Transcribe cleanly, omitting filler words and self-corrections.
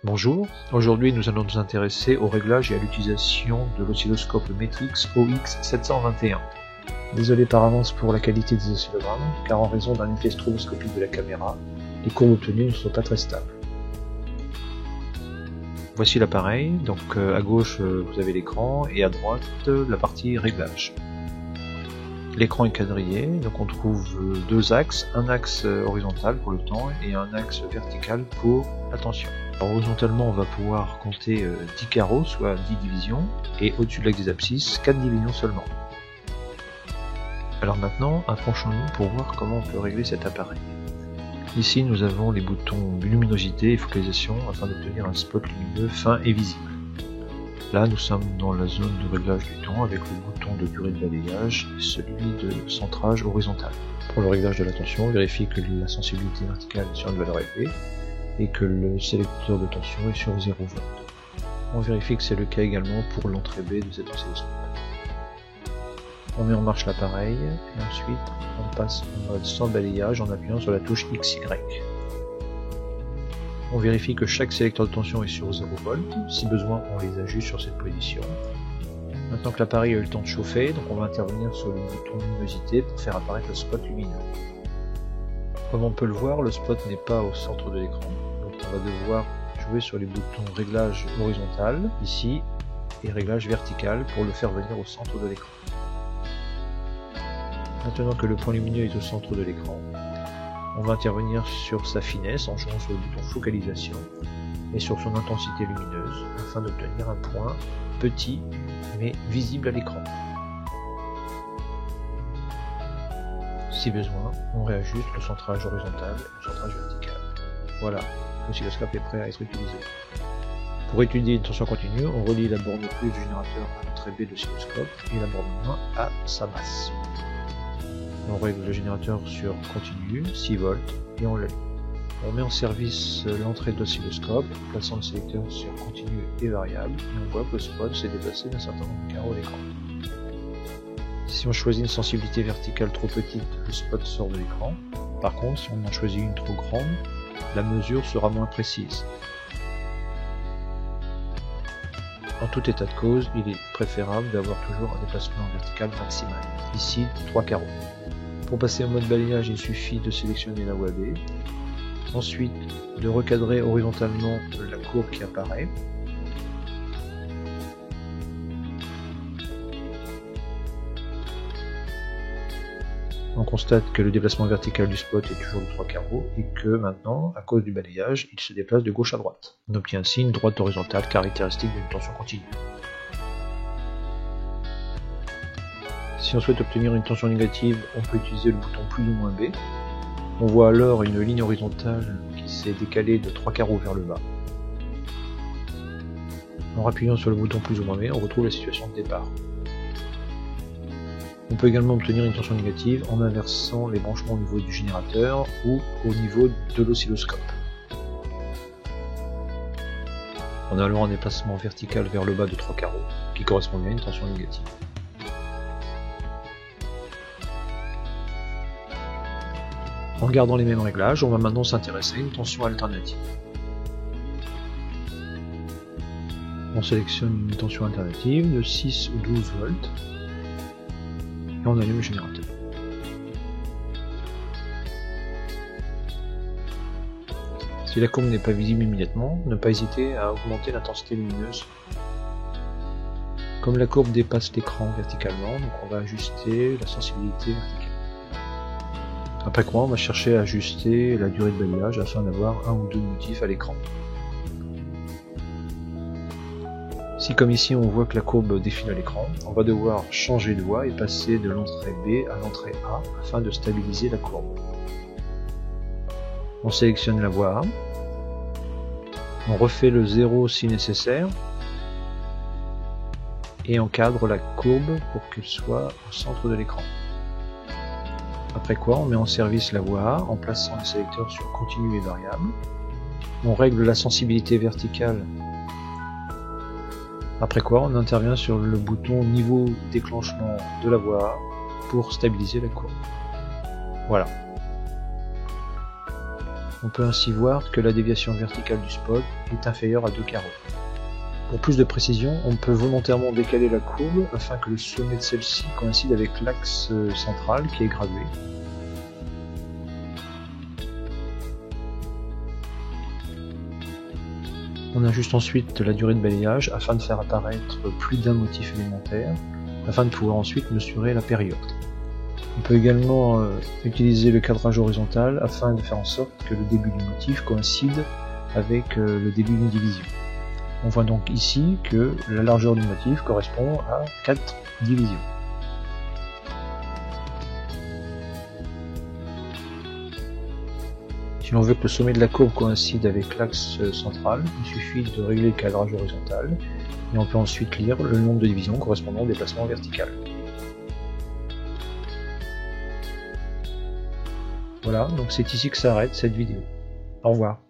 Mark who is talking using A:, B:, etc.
A: Bonjour, aujourd'hui nous allons nous intéresser au réglage et à l'utilisation de l'oscilloscope Metrix OX721. Désolé par avance pour la qualité des oscillogrammes, car en raison d'un effet stroboscopique de la caméra, les courbes obtenues ne sont pas très stables. Voici l'appareil, donc à gauche vous avez l'écran et à droite la partie réglage. L'écran est quadrillé, donc on trouve deux axes, un axe horizontal pour le temps et un axe vertical pour la tension. Alors, horizontalement on va pouvoir compter 10 carreaux, soit 10 divisions, et au-dessus de l'axe des abscisses, 4 divisions seulement. Alors maintenant, approchons-nous pour voir comment on peut régler cet appareil. Ici nous avons les boutons luminosité et focalisation afin d'obtenir un spot lumineux fin et visible. Là nous sommes dans la zone de réglage du temps avec le bouton de durée de balayage et celui de centrage horizontal. Pour le réglage de la tension, vérifiez que la sensibilité verticale est sur une valeur élevée et que le sélecteur de tension est sur 0 V. On vérifie que c'est le cas également pour l'entrée B de cet oscilloscope. On met en marche l'appareil et ensuite on passe en mode sans balayage en appuyant sur la touche XY. On vérifie que chaque sélecteur de tension est sur 0 V, si besoin on les ajuste sur cette position. Maintenant que l'appareil a eu le temps de chauffer, donc on va intervenir sur le bouton luminosité pour faire apparaître le spot lumineux. Comme on peut le voir, le spot n'est pas au centre de l'écran, donc on va devoir jouer sur les boutons réglage horizontal, ici, et réglage vertical pour le faire venir au centre de l'écran. Maintenant que le point lumineux est au centre de l'écran, on va intervenir sur sa finesse en jouant sur le bouton focalisation et sur son intensité lumineuse afin d'obtenir un point petit mais visible à l'écran. Si besoin, on réajuste le centrage horizontal et le centrage vertical. Voilà, l'oscilloscope est prêt à être utilisé. Pour étudier une tension continue, on relie la borne plus du générateur à l'entrée B de l'oscilloscope et la borne moins à sa masse. On règle le générateur sur continu, 6 volts, et on l'allume. On met en service l'entrée de l'oscilloscope, plaçant le sélecteur sur continu et variable, et on voit que le spot s'est déplacé d'un certain nombre de carreaux à l'écran. Si on choisit une sensibilité verticale trop petite, le spot sort de l'écran. Par contre, si on en choisit une trop grande, la mesure sera moins précise. En tout état de cause, il est préférable d'avoir toujours un déplacement vertical maximal, ici 3 carreaux. Pour passer en mode balayage, il suffit de sélectionner la voie B, ensuite de recadrer horizontalement la courbe qui apparaît, on constate que le déplacement vertical du spot est toujours de 3 carreaux et que maintenant, à cause du balayage, il se déplace de gauche à droite. On obtient ainsi une droite horizontale caractéristique d'une tension continue. Si on souhaite obtenir une tension négative, on peut utiliser le bouton plus ou moins B. On voit alors une ligne horizontale qui s'est décalée de 3 carreaux vers le bas. En appuyant sur le bouton plus ou moins B, on retrouve la situation de départ. On peut également obtenir une tension négative en inversant les branchements au niveau du générateur ou au niveau de l'oscilloscope. En allant un déplacement vertical vers le bas de 3 carreaux, qui correspond bien à une tension négative. En gardant les mêmes réglages, on va maintenant s'intéresser à une tension alternative. On sélectionne une tension alternative de 6 ou 12 volts et on allume le générateur. Si la courbe n'est pas visible immédiatement, ne pas hésiter à augmenter l'intensité lumineuse. Comme la courbe dépasse l'écran verticalement, donc on va ajuster la sensibilité verticale. Après quoi, on va chercher à ajuster la durée de balayage afin d'avoir un ou deux motifs à l'écran. Si comme ici on voit que la courbe défile à l'écran, on va devoir changer de voie et passer de l'entrée B à l'entrée A afin de stabiliser la courbe. On sélectionne la voie A, on refait le 0 si nécessaire et encadre la courbe pour qu'elle soit au centre de l'écran. Après quoi, on met en service la voie A en plaçant le sélecteur sur continu et variable. On règle la sensibilité verticale. Après quoi, on intervient sur le bouton niveau déclenchement de la voie A pour stabiliser la courbe. Voilà. On peut ainsi voir que la déviation verticale du spot est inférieure à 2 carreaux. Pour plus de précision, on peut volontairement décaler la courbe afin que le sommet de celle-ci coïncide avec l'axe central qui est gradué. On ajuste ensuite la durée de balayage afin de faire apparaître plus d'un motif élémentaire, afin de pouvoir ensuite mesurer la période. On peut également utiliser le cadrage horizontal afin de faire en sorte que le début du motif coïncide avec le début d'une division. On voit donc ici que la largeur du motif correspond à 4 divisions. Si l'on veut que le sommet de la courbe coïncide avec l'axe central, il suffit de régler le cadrage horizontal et on peut ensuite lire le nombre de divisions correspondant au déplacement vertical. Voilà, donc c'est ici que s'arrête cette vidéo. Au revoir.